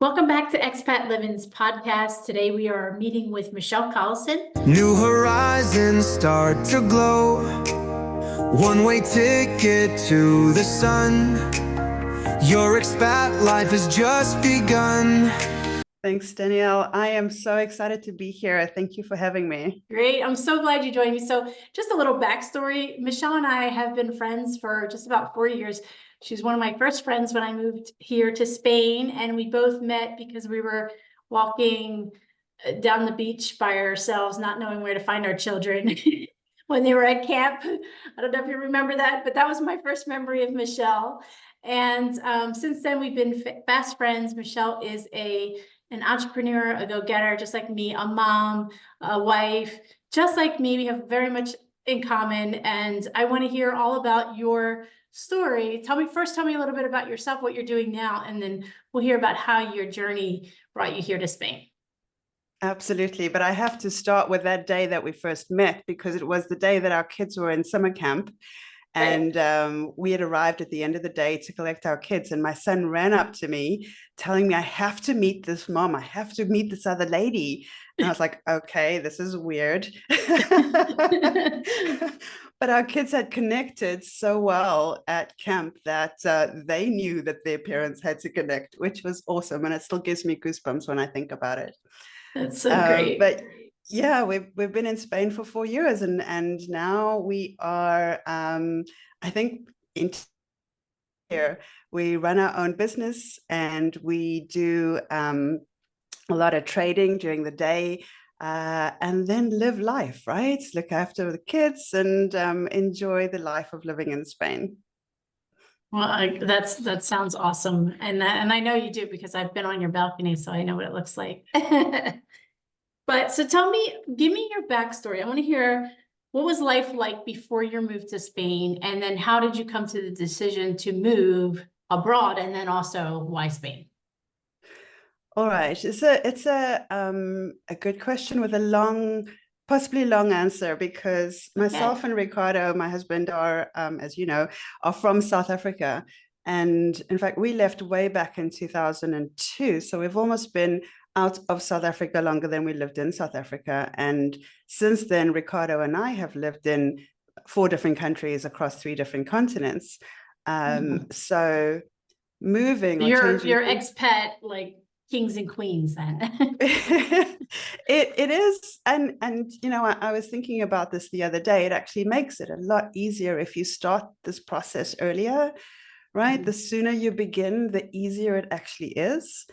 Welcome back to Expat Livin's podcast. Today we are meeting with Michele Collison. New horizons start to glow. One-way ticket to the sun. Your expat life has just begun. Thanks, Danielle. I am so excited to be here. Thank you for having me. Great. I'm so glad you joined me. So just a little backstory. Michele and I have been friends for just about 4 years. She's one of my first friends when I moved here to Spain, and we both met because we were walking down the beach by ourselves, not knowing where to find our children when they were at camp. I don't know if you remember that, but that was my first memory of Michele. And since then, we've been fast friends. Michele is an entrepreneur, a go-getter, just like me, a mom, a wife, just like me. We have very much in common, and I want to hear all about your story. Tell me a little bit about yourself, what you're doing now, and then we'll hear about how your journey brought you here to Spain. Absolutely. But I have to start with that day that we first met, because it was the day that our kids were in summer camp. And we had arrived at the end of the day to collect our kids. And my son ran up to me telling me, I have to meet this mom. I have to meet this other lady. And I was like, okay, this is weird. But our kids had connected so well at camp that they knew that their parents had to connect, which was awesome. And it still gives me goosebumps when I think about it. That's so great. But yeah, we've been in Spain for 4 years, and now we are, I think, in here we run our own business, and we do a lot of trading during the day, and then live life, right? Look after the kids and enjoy the life of living in Spain. Well, that sounds awesome, and I know you do, because I've been on your balcony, so I know what it looks like. But so give me your backstory. I want to hear, what was life like before your move to Spain, and then how did you come to the decision to move abroad, and then also why Spain? All right, it's a good question with a possibly long answer, because myself and Ricardo, my husband, are, as you know, are from South Africa. And in fact, we left way back in 2002. So we've almost been out of South Africa longer than we lived in South Africa. And since then, Ricardo and I have lived in 4 different countries across 3 different continents. So moving, your expat, like kings and queens, then. it is, and you know, I was thinking about this the other day. It actually makes it a lot easier if you start this process earlier, right? The sooner you begin, the easier it actually is.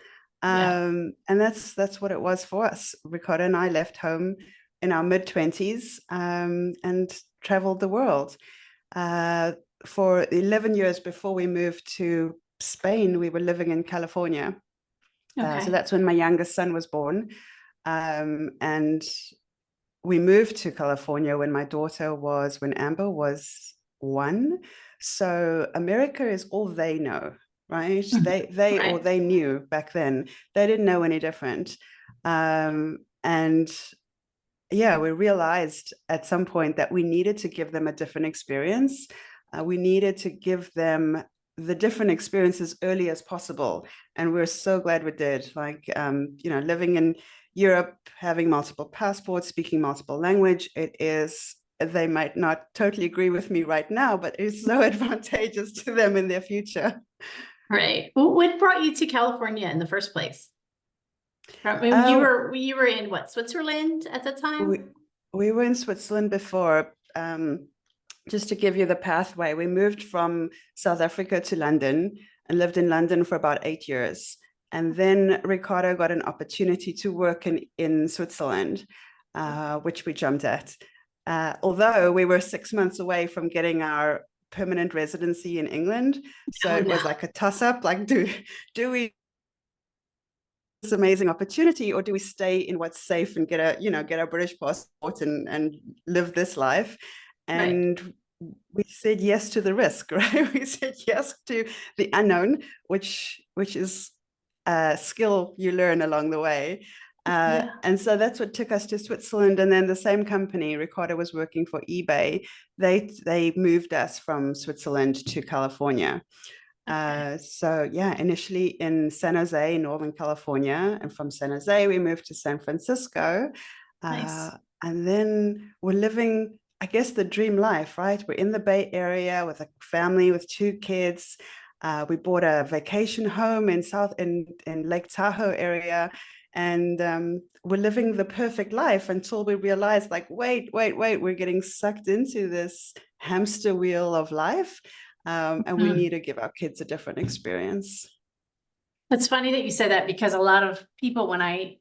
And that's what it was for us. Ricardo and I left home in our mid-20s and traveled the world. For 11 years before we moved to Spain, we were living in California. So that's when my youngest son was born. And we moved to California when Amber was 1. So America is all they know. Right? They knew back then. They didn't know any different. And yeah, we realized at some point that we needed to give them a different experience. We needed to give them the different experiences early as possible. And we're so glad we did. Like, you know, living in Europe, having multiple passports, speaking multiple language, they might not totally agree with me right now, but it's so advantageous to them in their future. Right. Well, what brought you to California in the first place? You were in what, Switzerland at the time? We were in Switzerland before. Just to give you the pathway, we moved from South Africa to London and lived in London for about 8 years. And then Ricardo got an opportunity to work in Switzerland, which we jumped at. Although we were 6 months away from getting our permanent residency in England. So it was like a toss-up, like do we this amazing opportunity, or do we stay in what's safe and get a British passport and live this life? And we said yes to the risk, right? We said yes to the unknown, which is a skill you learn along the way. And so that's what took us to Switzerland. And then the same company, Ricardo was working for eBay, they moved us from Switzerland to California. So yeah, initially in San Jose, Northern California, and from San Jose we moved to San Francisco. Nice. And then we're living, I guess, the dream life, right? We're in the Bay Area with a family with 2 kids. We bought a vacation home in Lake Tahoe area, and we're living the perfect life until we realized, like, wait, we're getting sucked into this hamster wheel of life, and we need to give our kids a different experience. It's funny that you said that, because a lot of people, when I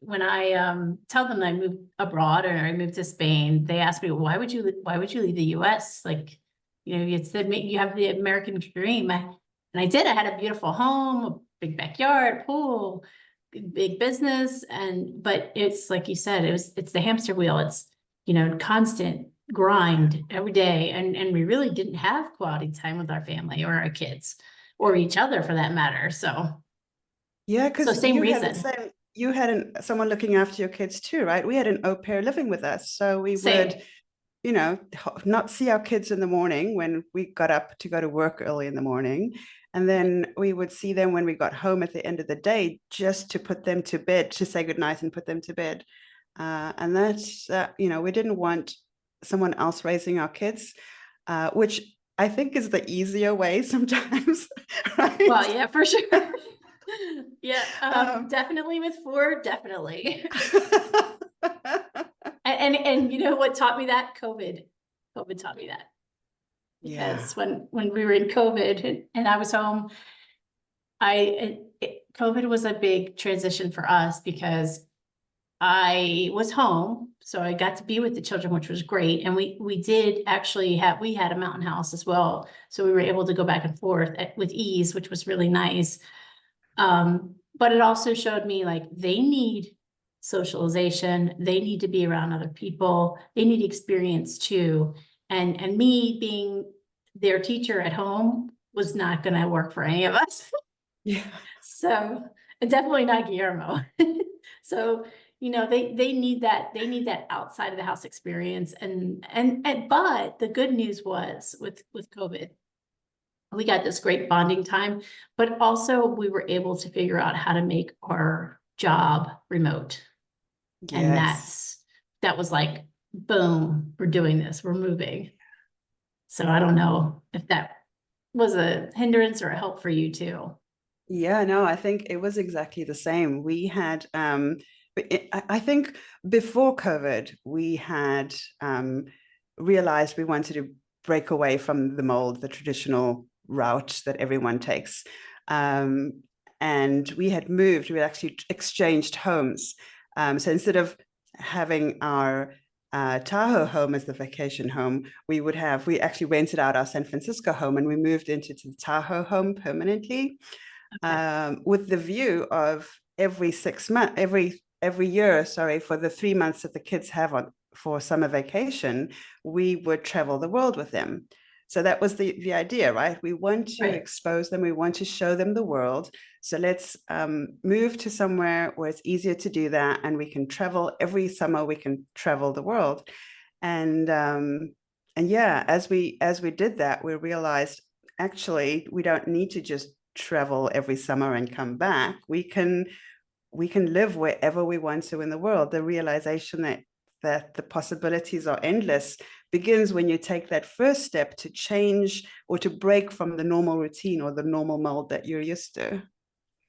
tell them I moved abroad or I moved to Spain, they ask me, why would you leave the US? Like, you said you have the American dream. And I did. I had a beautiful home, a big backyard, pool, big business. But it's like you said, it's the hamster wheel. It's, constant grind every day. And we really didn't have quality time with our family or our kids or each other for that matter. So Yeah, because same you had reason. the same, you had someone looking after your kids too, right? We had an au pair living with us. So we Same. would, not see our kids in the morning when we got up to go to work early in the morning. And then we would see them when we got home at the end of the day, just to put them to bed, to say goodnight and put them to bed. And that's, we didn't want someone else raising our kids, which I think is the easier way sometimes, right? Well, yeah, for sure. Yeah, definitely with 4, definitely. And you know what taught me that? COVID taught me that. Yeah. Because when we were in COVID and I was home, COVID was a big transition for us because I was home, so I got to be with the children, which was great. And we did actually we had a mountain house as well, so we were able to go back and forth with ease, which was really nice. But it also showed me, like, they need socialization, they need to be around other people, they need experience too. And me being their teacher at home was not going to work for any of us. Yeah. So, and definitely not Guillermo. So, they need that outside of the house experience. But the good news was with COVID, we got this great bonding time, but also we were able to figure out how to make our job remote. And Yes. that was like, boom, we're doing this, we're moving. So I don't know if that was a hindrance or a help for you too. Yeah, no, I think it was exactly the same. We had, I think before COVID, we had realized we wanted to break away from the mold, the traditional route that everyone takes. And we had actually exchanged homes. So instead of having our Tahoe home as the vacation home, we actually rented out our San Francisco home and we moved into the Tahoe home permanently. Okay. With the view of every 6 months, every year, for the 3 months that the kids have for summer vacation, we would travel the world with them. So that was the idea, right? We want to expose them. We want to show them the world. So let's move to somewhere where it's easier to do that. And we can travel every summer, we can travel the world. And yeah, as we did that, we realized, actually, we don't need to just travel every summer and come back. We can live wherever we want to in the world. The realization that the possibilities are endless begins when you take that first step to change or to break from the normal routine or the normal mold that you're used to.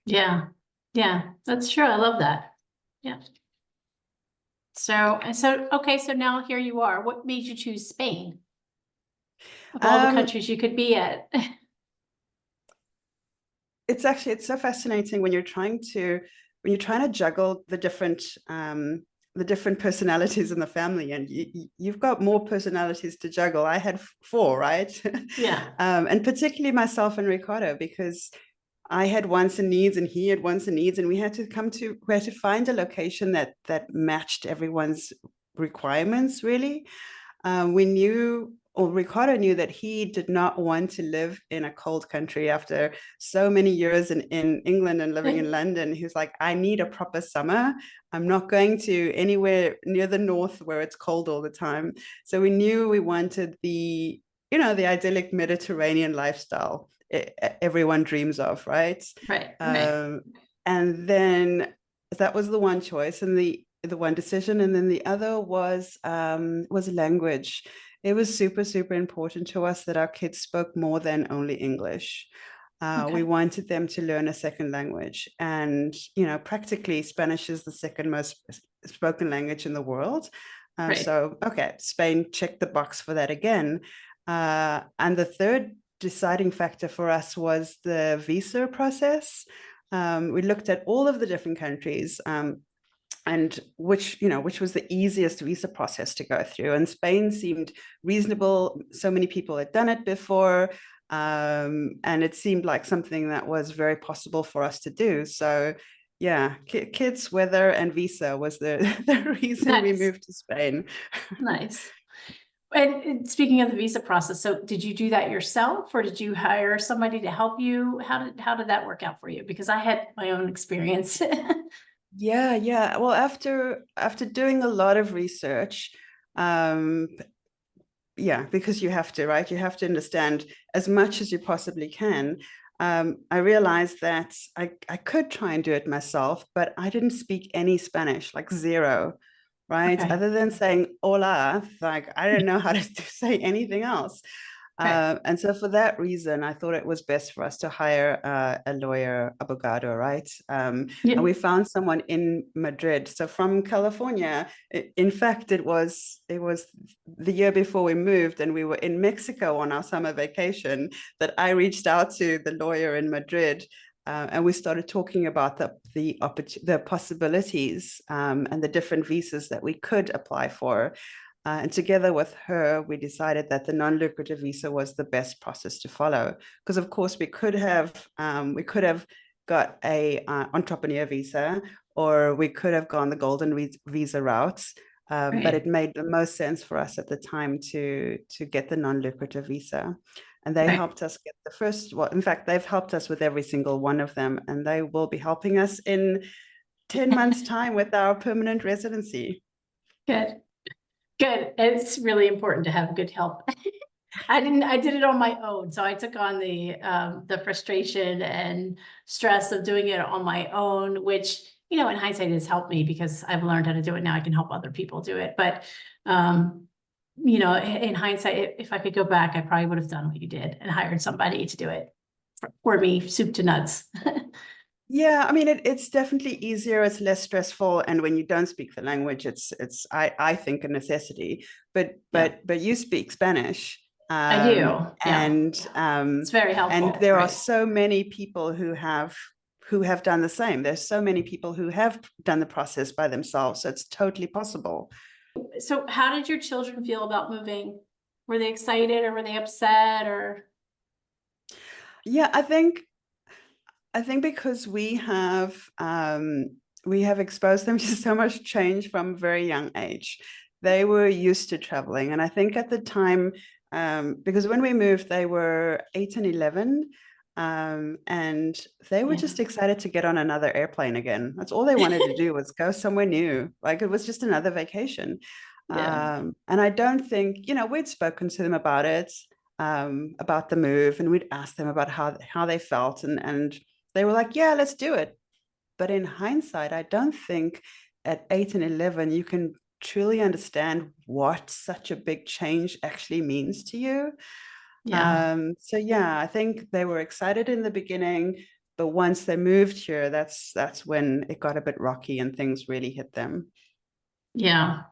Yeah, that's true. I love that. Yeah. So okay, so now here you are. What made you choose Spain of all the countries you could be at? It's so fascinating when you're trying to juggle the different personalities in the family, and you've got more personalities to juggle. I had 4, right? Yeah. And particularly myself and Ricardo, because I had wants and needs and he had wants and needs, and we had to find a location that matched everyone's requirements, really. Ricardo knew that he did not want to live in a cold country after so many years in England and living in London. He was like, I need a proper summer. I'm not going to anywhere near the north where it's cold all the time. So we knew we wanted the idyllic Mediterranean lifestyle. everyone dreams of, right? Right, right. And then that was the one choice and the one decision. And then the other was language. It was super, super important to us that our kids spoke more than only English. We Okay, wanted them to learn a second language. And, practically Spanish is the second most spoken language in the world. right, So, okay, Spain checked the box for that again. And the third deciding factor for us was the visa process. We looked at all of the different countries, and which was the easiest visa process to go through. And Spain seemed reasonable. So many people had done it before, and it seemed like something that was very possible for us to do. So yeah, kids, weather, and visa was the reason we nice, moved to Spain. nice. And speaking of the visa process, so did you do that yourself or did you hire somebody to help you? How did that work out for you? Because I had my own experience. Yeah. Well, after doing a lot of research, um, yeah, because you have to, right? You have to understand as much as you possibly can. I realized that I could try and do it myself, but I didn't speak any Spanish, like zero, right? Okay, Other than saying hola, like I don't know how to say anything else. okay, And so for that reason, I thought it was best for us to hire a lawyer, abogado, right? yeah, And we found someone in Madrid. So from California, in fact, it was the year before we moved, and we were in Mexico on our summer vacation, that I reached out to the lawyer in Madrid. And we started talking about the possibilities, and the different visas that we could apply for. And together with her, we decided that the non-lucrative visa was the best process to follow. Because of course we could have got a entrepreneur visa, or we could have gone the golden visa route. But right, it made the most sense for us at the time to get the non-lucrative visa. And they right. helped us get the first. Well, in fact, they've helped us with every single one of them, and they will be helping us in 10 months' time with our permanent residency. Good, good. It's really important to have good help. I did it on my own. So I took on the frustration and stress of doing it on my own, which, in hindsight has helped me because I've learned how to do it now. I can help other people do it. But, in hindsight, if I could go back, I probably would have done what you did and hired somebody to do it for me, soup to nuts. Yeah, I mean, it's definitely easier. It's less stressful, and when you don't speak the language, it's I think a necessity. But Yeah, you speak Spanish, I do. Yeah, and it's very and helpful. there are Right. so many people who have done the same. There's so many people who have done the process by themselves, so it's totally possible. So how did your children feel about moving? Were they excited or were they upset or? Yeah, I think because we have exposed them to so much change from a very young age. They were used to traveling, and I think at the time, because when we moved, they were 8 and 11, and they were Yeah. just excited to get on another airplane again. That's all they wanted to do, was go somewhere new. Like it was just another vacation. Yeah. And I don't think, we'd spoken to them about it, about the move, and we'd asked them about how they felt, and they were like, yeah, let's do it. But in hindsight, I don't think at 8 and 11 you can truly understand what such a big change actually means to you. Yeah. So yeah, I think they were excited in the beginning, but once they moved here, that's when it got a bit rocky and things really hit them. Yeah.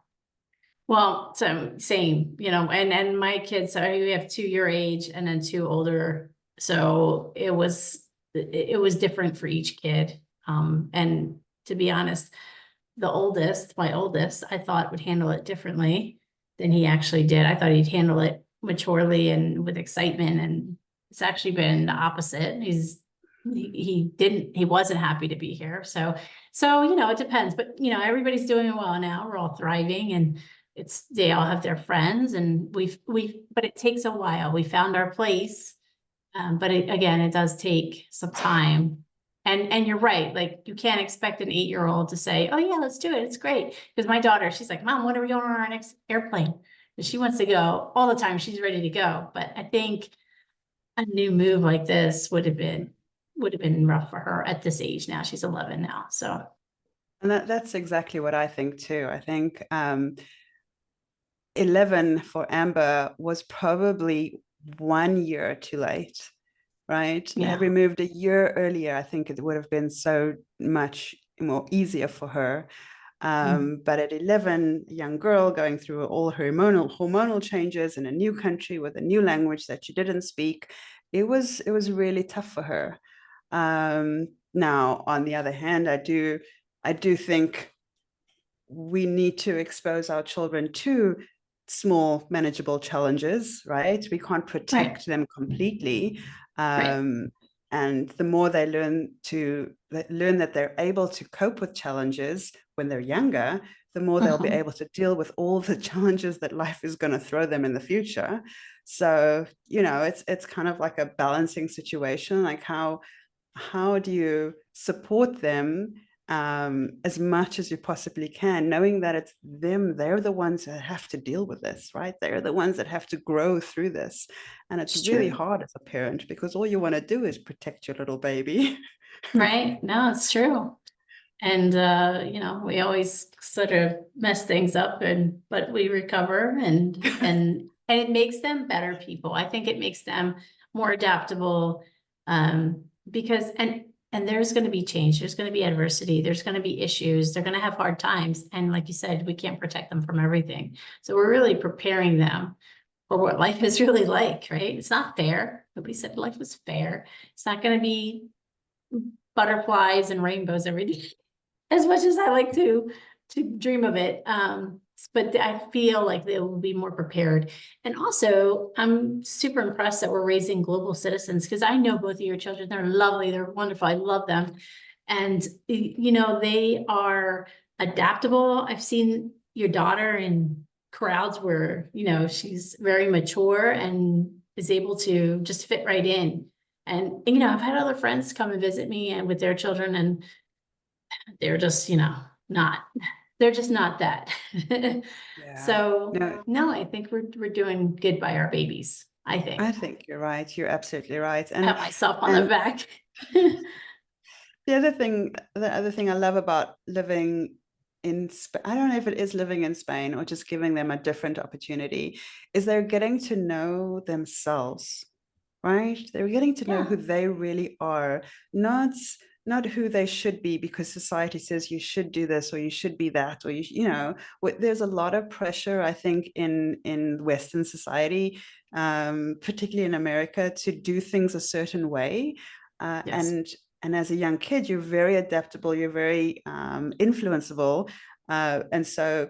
Well, so same, and my kids, so we have two your age and then two older. So it was different for each kid. And to be honest, my oldest, I thought would handle it differently than he actually did. I thought he'd handle it maturely and with excitement, and it's actually been the opposite. He wasn't happy to be here. So it depends, but everybody's doing well now. We're all thriving, and they all have their friends, and but it takes a while. We found our place. But again, it does take some time. And you're right, like you can't expect an 8-year-old to say, oh yeah, let's do it. It's great. Because my daughter, she's like, Mom, when are we going on our next airplane? And she wants to go all the time. She's ready to go. But I think a new move like this would have been rough for her at this age now. She's 11 now. So. And that's exactly what I think too. I think 11 for Amber was probably 1 year too late, right? Yeah. Had we moved a year earlier, I think it would have been so much more easier for her. But at 11, a young girl going through all her hormonal changes in a new country with a new language that she didn't speak, it was really tough for her. Now, on the other hand, I do think we need to expose our children to small, manageable challenges, right? We can't protect them completely. And the more they learn that they're able to cope with challenges when they're younger, the more they'll be able to deal with all the challenges that life is going to throw them in the future. So, it's kind of like a balancing situation. Like how do you support them as much as you possibly can, knowing that it's them, they're the ones that have to deal with this, right? They're the ones that have to grow through this. And it's really hard as a parent because all you want to do is protect your little baby. Right. No, it's true. And, we always sort of mess things up but we recover and it makes them better people. I think it makes them more adaptable, because, and there's going to be change. There's going to be adversity. There's going to be issues. They're going to have hard times. And like you said, we can't protect them from everything. So we're really preparing them for what life is really like, right? It's not fair. Nobody said life was fair. It's not going to be butterflies and rainbows every day, as much as I like to dream of it. But I feel like they will be more prepared. And also, I'm super impressed that we're raising global citizens because I know both of your children. They're lovely. They're wonderful. I love them. And, they are adaptable. I've seen your daughter in crowds where, she's very mature and is able to just fit right in. And, I've had other friends come and visit me and with their children, and they're just, they're just not that. So no, I think we're doing good by our babies. I think you're right. You're absolutely right. And pat myself on the back. The other thing I love about living in Spain, I don't know if it is living in Spain or just giving them a different opportunity, is they're getting to know themselves, right? They're getting to know who they really are, not who they should be because society says you should do this or you should be that, or there's a lot of pressure, I think, in Western society, particularly in America, to do things a certain way. And as a young kid, you're very adaptable, you're very influenceable. And so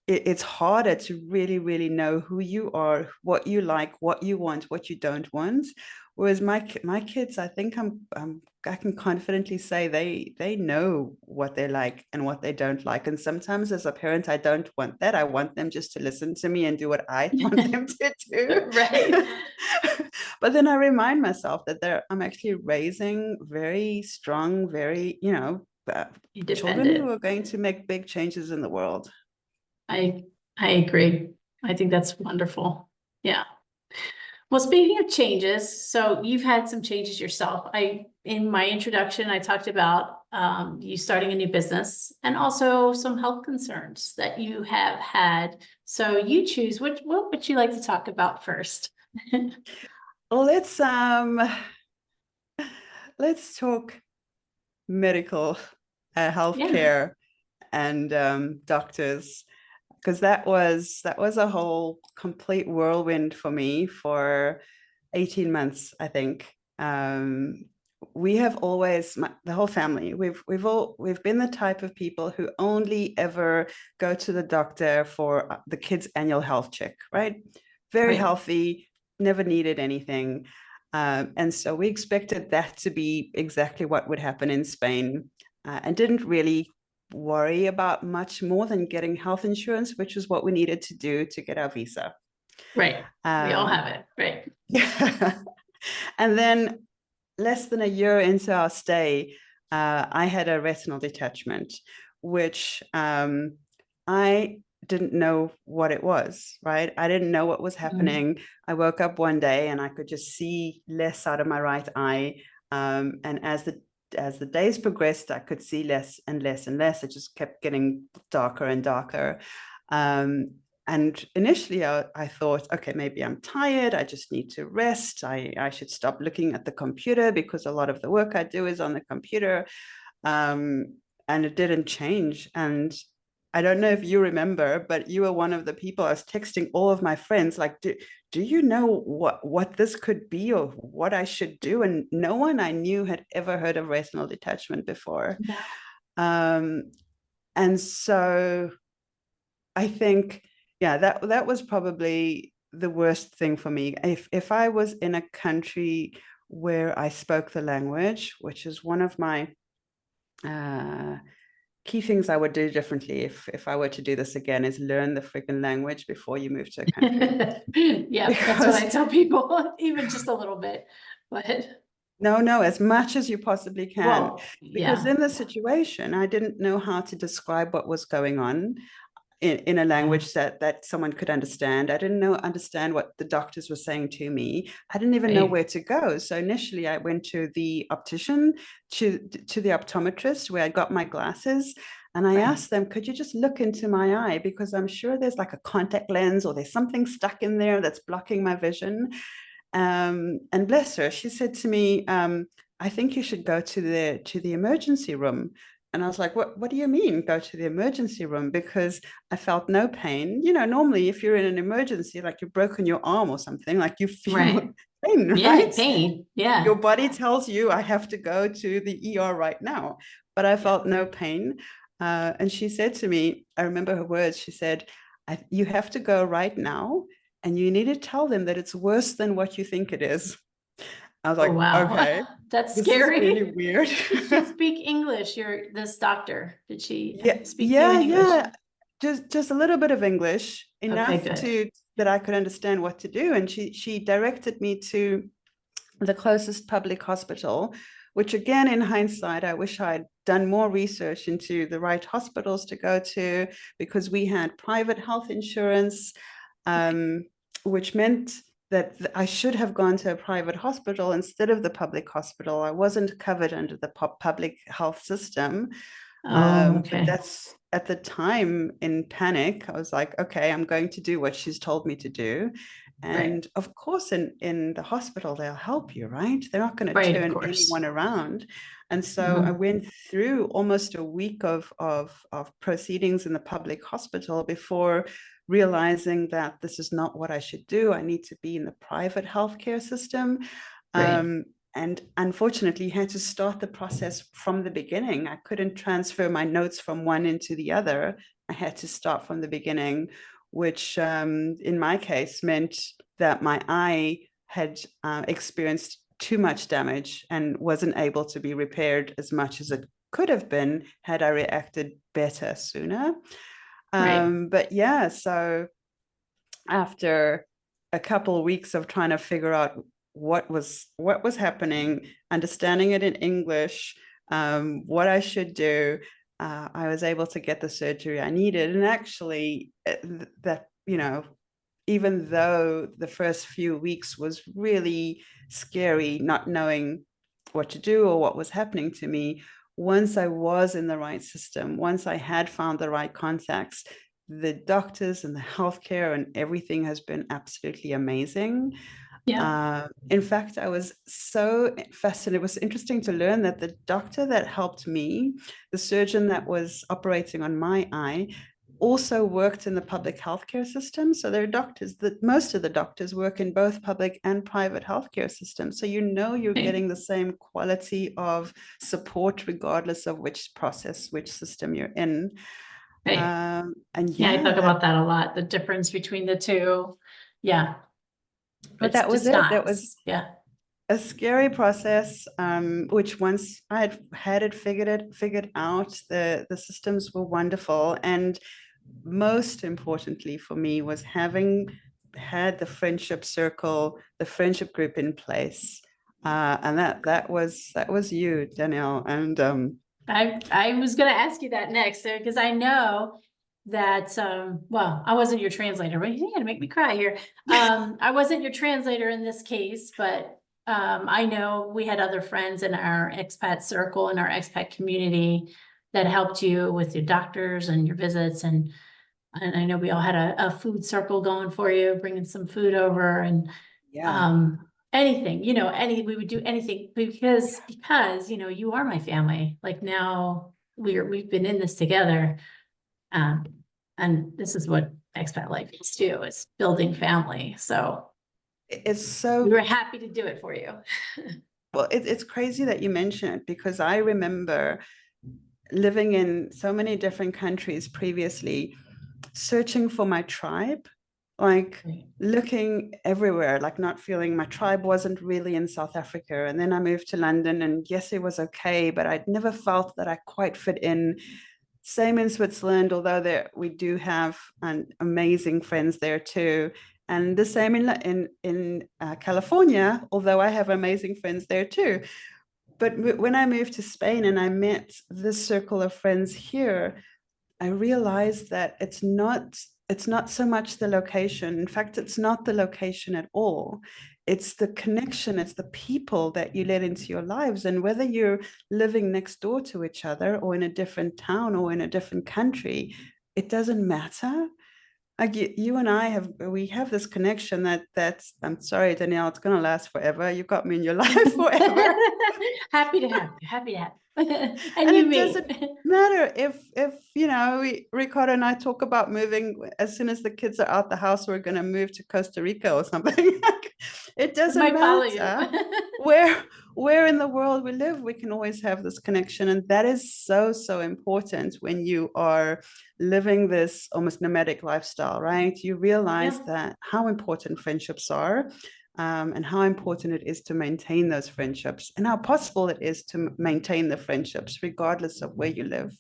it's harder to really, really know who you are, what you like, what you want, what you don't want. Whereas my kids, I think I can confidently say they know what they like and what they don't like. And sometimes as a parent, I don't want that. I want them just to listen to me and do what I want them to do. Right. But then I remind myself that I'm actually raising very strong, very, children who are going to make big changes in the world. I agree. I think that's wonderful. Yeah. Well, speaking of changes, so you've had some changes yourself. In my introduction, I talked about you starting a new business and also some health concerns that you have had. So you choose what would you like to talk about first? Well, let's talk medical healthcare and doctors, because that was a whole complete whirlwind for me for 18 months, I think. We have always, the whole family, we've been the type of people who only ever go to the doctor for the kids' annual health check, right? Very healthy, never needed anything. And so we expected that to be exactly what would happen in Spain, and didn't really worry about much more than getting health insurance, which was what we needed to do to get our visa. Right. We all have it. Right. Yeah. And then less than a year into our stay, I had a retinal detachment, which I didn't know what it was, right? I didn't know what was happening. I woke up one day and I could just see less out of my right eye. And as the days progressed, I could see less and less and less. It just kept getting darker and darker. And initially I thought, okay, maybe I'm tired. I just need to rest. I should stop looking at the computer because a lot of the work I do is on the computer. And it didn't change. And I don't know if you remember, but you were one of the people I was texting all of my friends, like, do you know what this could be or what I should do? And no one I knew had ever heard of retinal detachment before. No. And so I think, yeah, that was probably the worst thing for me. If I was in a country where I spoke the language, which is one of my key things I would do differently if I were to do this again, is learn the freaking language before you move to a country. Yeah, that's what I tell people, even just a little bit, but no, as much as you possibly can. well, Because yeah. in the situation, I didn't know how to describe what was going on in a language that someone could understand. I didn't understand what the doctors were saying to me. I didn't even know where to go. So initially I went to the optician, to the optometrist, where I got my glasses. And I asked them, could you just look into my eye? Because I'm sure there's like a contact lens or there's something stuck in there that's blocking my vision. And bless her, she said to me, I think you should go to the emergency room. And I was like, what do you mean go to the emergency room? Because I felt no pain. You know, normally if you're in an emergency, like you've broken your arm or something, like you feel pain, right? Yeah, pain. Yeah. Your body tells you, I have to go to the ER right now. But I felt no pain. And she said to me, I remember her words, she said, you have to go right now. And you need to tell them that it's worse than what you think it is. I was like, wow. okay, That's this scary. is really weird. Did she speak English? This doctor, did she speak yeah, to you in English? yeah. Just a little bit of English, enough Okay, that I could understand what to do. And she directed me to the closest public hospital, which again, in hindsight, I wish I'd done more research into the right hospitals to go to, because we had private health insurance, which meant that I should have gone to a private hospital instead of the public hospital. I wasn't covered under the public health system. But that's, at the time, in panic, I was like, okay, I'm going to do what she's told me to do. And of course, in the hospital, they'll help you, right? They're not going to turn anyone around. And so I went through almost a week of proceedings in the public hospital before realizing that this is not what I should do. I need to be in the private healthcare system. And unfortunately, had to start the process from the beginning. I couldn't transfer my notes from one into the other. I had to start from the beginning, which in my case meant that my eye had experienced too much damage and wasn't able to be repaired as much as it could have been had I reacted better sooner. But yeah, so after a couple of weeks of trying to figure out what was happening, understanding it in English, what I should do, I was able to get the surgery I needed. And actually, that, you know, even though the first few weeks was really scary, not knowing what to do or what was happening to me, once I was in the right system, once I had found the right contacts, the doctors and the healthcare and everything has been absolutely amazing. In fact, I was so fascinated. It was interesting to learn that the doctor that helped me, the surgeon that was operating on my eye, also worked in the public healthcare system. So there are doctors that, most of the doctors work in both public and private healthcare systems. So you know you're getting the same quality of support regardless of which system you're in. And I talk about that a lot, the difference between the two. But that was it. That was a scary process, which once I had it figured out, the systems were wonderful. And most importantly for me was having had the friendship circle, the friendship group in place. And that was you, Danielle. And I was going to ask you that next, because I know that, well, I wasn't your translator, but you're gonna make me cry here. I wasn't your translator in this case, but I know we had other friends in our expat circle and our expat community that helped you with your doctors and your visits. And I know we all had a food circle going for you, bringing some food over and Yeah. anything, we would do anything because, you are my family. Like now we've been in this together. Um, and this is what expat life is too, is building family. So It's we so, were happy to do it for you. well, it's crazy that you mention it, because I remember living in so many different countries previously, searching for my tribe, like Right. looking everywhere, like not feeling my tribe wasn't really in South Africa. And then I moved to London, and yes, it was okay, but I'd never felt that I quite fit in. Same in Switzerland, although there we do have amazing friends there too. And the same in California, although I have amazing friends there too. But when I moved to Spain and I met this circle of friends here, I realized that it's not so much the location. In fact, it's not the location at all. It's the connection, it's the people that you let into your lives. And whether you're living next door to each other or in a different town or in a different country, it doesn't matter. Like you and I have this connection that's, I'm sorry, Danielle, it's gonna last forever. You've got me in your life forever. Happy to have you, happy to have you. And And you it me. doesn't matter if Ricardo and I talk about moving as soon as the kids are out the house, we're going to move to Costa Rica or something. It I doesn't might follow you. matter where in the world we live, we can always have this connection. And that is so important when you are living this almost nomadic lifestyle, right? You realize Yeah. that how important friendships are, and how important it is to maintain those friendships, and how possible it is to maintain the friendships regardless of where you live.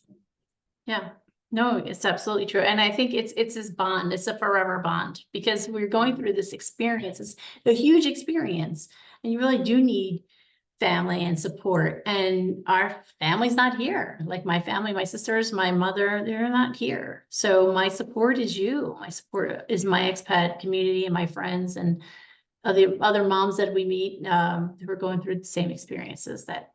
Yeah, no, it's absolutely true. And I think it's this bond, it's a forever bond because we're going through this experience. It's a huge experience. And you really do need family and support. And our family's not here. Like my family, my sisters, my mother, they're not here. So my support is you. My support is my expat community and my friends and other moms that we meet who are going through the same experiences that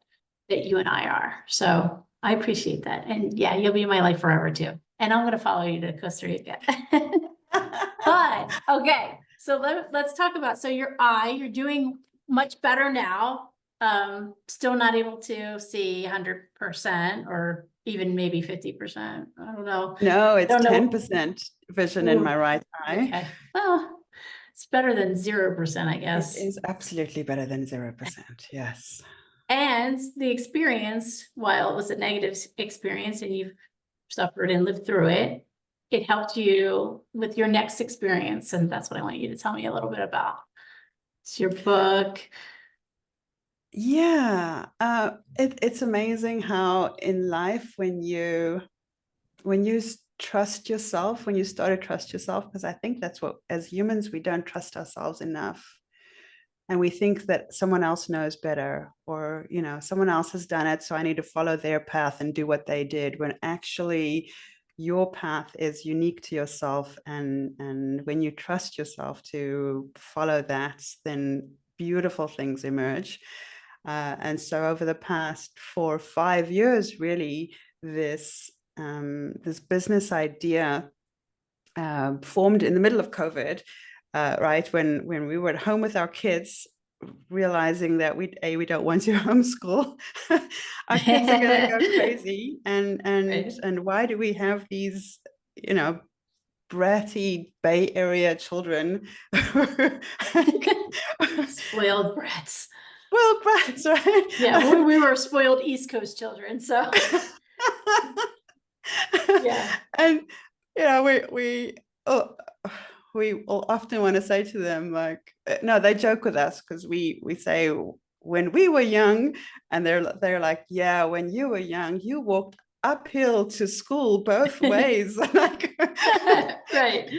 you and I are. So I appreciate that. And yeah, you'll be in my life forever too. And I'm gonna follow you to Costa Rica. But okay, so let's talk about, so you're doing much better now. Still not able to see 100% or even maybe 50%. I don't know. No, it's I don't know. 10% vision in Ooh, my right eye. okay. Well, it's better than 0%, I It guess. is absolutely better than 0%. Yes. And the experience, while it was a negative experience and you've suffered and lived through it, it helped you with your next experience. And that's what I want you to tell me a little bit about. It's your book. Yeah. It's amazing how in life, when you trust yourself, when you start to trust yourself, because I think that's what, as humans, we don't trust ourselves enough. And we think that someone else knows better, or someone else has done it, so I need to follow their path and do what they did, when actually your path is unique to yourself. And when you trust yourself to follow that, then beautiful things emerge. And so over the past 4 or 5 years, really, this business idea formed in the middle of COVID, right? When we were at home with our kids, realizing that we don't want to homeschool. Our kids are going to go crazy. And why do we have these, bratty Bay Area children? Spoiled brats. Spoiled brats, right? Yeah, we were spoiled East Coast children, so. Yeah. And we will often want to say to them, like, no, they joke with us because we say when we were young, and they're like, yeah, when you were young, you walked uphill to school both ways. Right.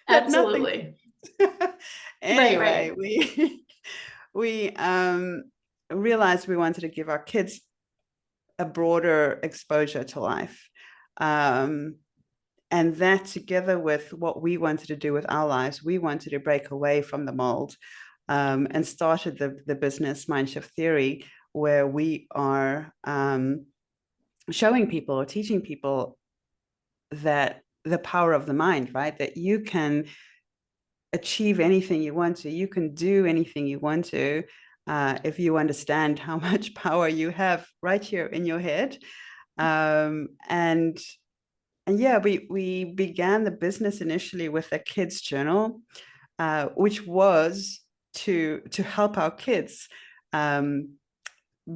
Absolutely. Anyway, right. we realized we wanted to give our kids a broader exposure to life. and that together with what we wanted to do with our lives, we wanted to break away from the mold, and started the business Mindshift Theory, where we are showing people or teaching people that the power of the mind, right? That you can achieve anything you want to, you can do anything you want to, if you understand how much power you have right here in your head. And yeah, we began the business initially with a kids journal, which was to help our kids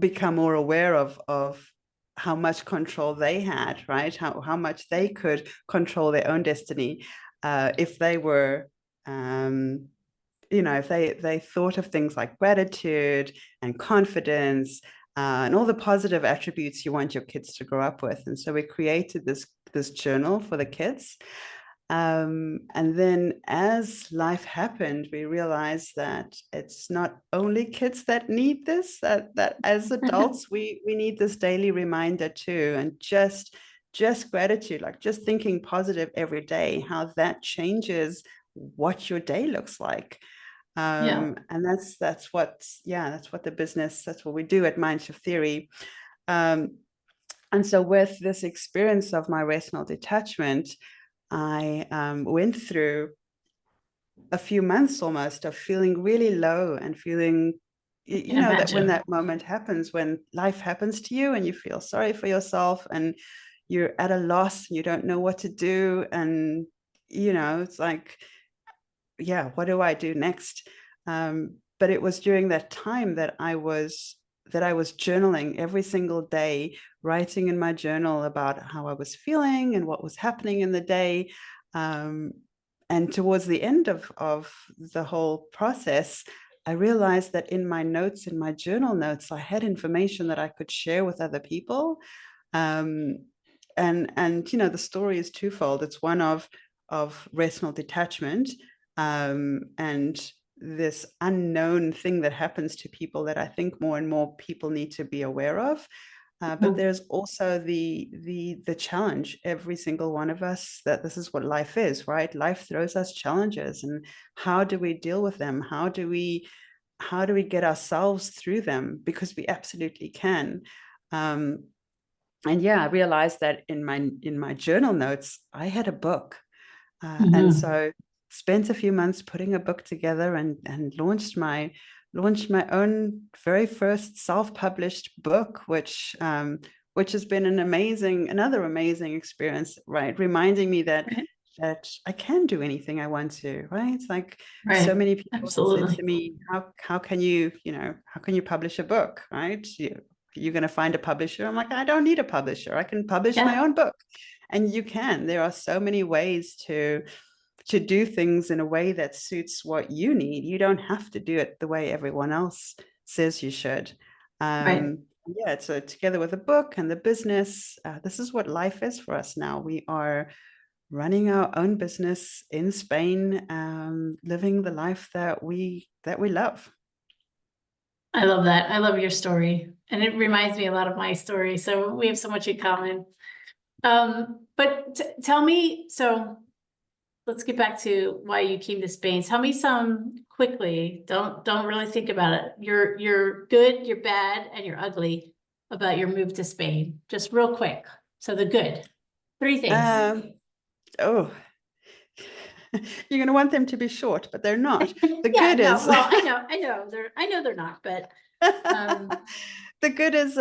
become more aware of how much control they had, right? How much they could control their own destiny, if they were, if they thought of things like gratitude and confidence, and all the positive attributes you want your kids to grow up with. And so we created this journal for the kids. And then as life happened, we realized that it's not only kids that need this, that as adults, we need this daily reminder too. And just gratitude, like just thinking positive every day, how that changes what your day looks like. And that's what the business, that's what we do at Mindshift Theory. And so with this experience of my rational detachment, I went through a few months almost of feeling really low and feeling, that when that moment happens, when life happens to you and you feel sorry for yourself and you're at a loss and you don't know what to do. And, it's like, yeah, what do I do next? But it was during that time that I was journaling every single day, writing in my journal about how I was feeling and what was happening in the day. And towards the end of the whole process, I realized that in my notes, in my journal notes, I had information that I could share with other people. And the story is twofold. It's one of rational detachment, and this unknown thing that happens to people that I think more and more people need to be aware of. But there's also the challenge, every single one of us, that this is what life is, right? Life throws us challenges, and how do we deal with them? How do we get ourselves through them? Because we absolutely can. And yeah, I realized that in my journal notes, I had a book. And so spent a few months putting a book together and launched my own very first self-published book, which has been another amazing experience, right? Reminding me that I can do anything I want to, right? It's like so many people said to me, how can you publish a book, right? You're going to find a publisher. I'm like, I don't need a publisher. I can publish my own book. And you can. There are so many ways to do things in a way that suits what you need. You don't have to do it the way everyone else says you should. Yeah, so together with the book and the business, this is what life is for us now. We are running our own business in Spain, living the life that we love. I love that. I love your story. And it reminds me a lot of my story. So we have so much in common. But tell me, so let's get back to why you came to Spain. Tell me some quickly. Don't really think about it. You're good, you're bad, and you're ugly about your move to Spain. Just real quick. So the good. 3 things. You're going to want them to be short, but they're not. The Yeah, good is. Well, I know they're not, but the good is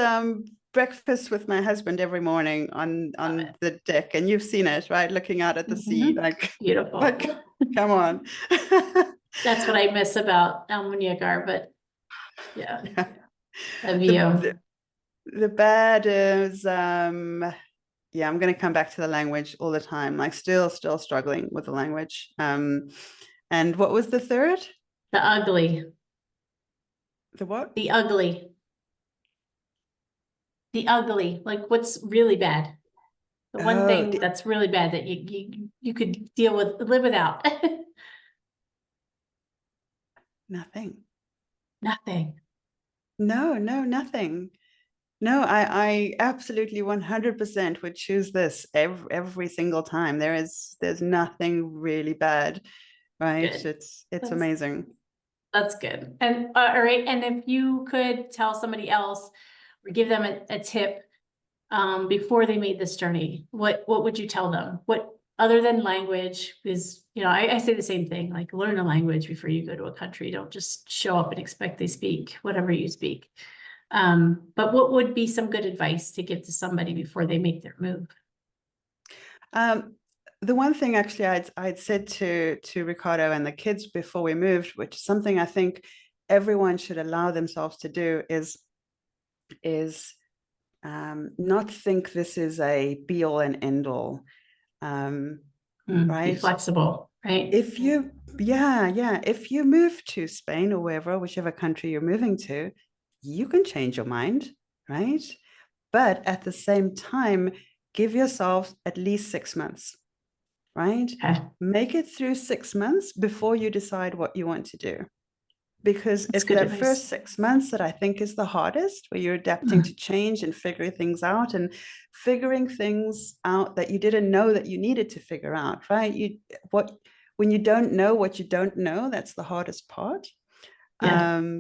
breakfast with my husband every morning on the deck, and you've seen it, right? Looking out at the sea, like beautiful. Like, come on. That's what I miss about Almuñécar, but yeah. A view. The bad is yeah, I'm going to come back to the language all the time, like still struggling with the language. And what was the third? The ugly. The what? The ugly. The ugly, like what's really bad. The one thing that's really bad that you could live without. Nothing. Nothing. No, nothing. No, I absolutely 100% would choose this every single time. There's nothing really bad, right? Good. It's That's amazing. that's good. And all right. And if you could tell somebody else or give them a tip before they made this journey, what would you tell them? What other than language? Because I say the same thing, like learn a language before you go to a country. Don't just show up and expect they speak whatever you speak. But what would be some good advice to give to somebody before they make their move? The one thing actually I'd said to Ricardo and the kids before we moved, which is something I think everyone should allow themselves to do, is not think this is a be all and end all. Be Right? flexible, right? If you, yeah, if you move to Spain or wherever, whichever country you're moving to, you can change your mind, right? But at the same time, give yourself at least 6 months, right? Okay. Make it through 6 months before you decide what you want to do. Because That's it's good that advice. first 6 months that I think is the hardest, where you're adapting to change and figuring things out and figuring things out that you didn't know that you needed to figure out, right? When you don't know what you don't know, that's the hardest part. Yeah.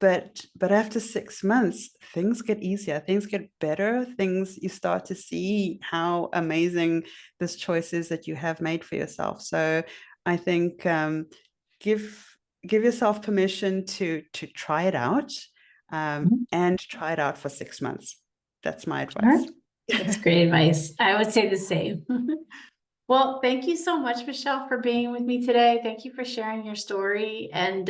But after 6 months, things get easier, things get better, you start to see how amazing this choice is that you have made for yourself. So I think give yourself permission to try it out, and try it out for 6 months. That's my advice. That's great advice. I would say the same. Well, thank you so much, Michelle, for being with me today. Thank you for sharing your story. And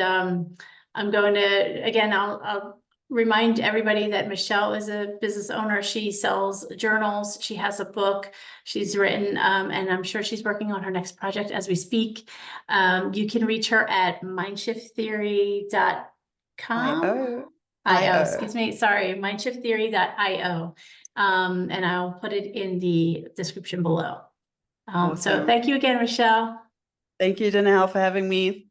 I'm going to, again, I'll remind everybody that Michelle is a business owner. She sells journals. She has a book she's written, and I'm sure she's working on her next project as we speak. You can reach her at mindshifttheory.com. Excuse me. Sorry, mindshifttheory.io. And I'll put it in the description below. So Awesome. thank you again, Michelle. Thank you, Danielle, for having me.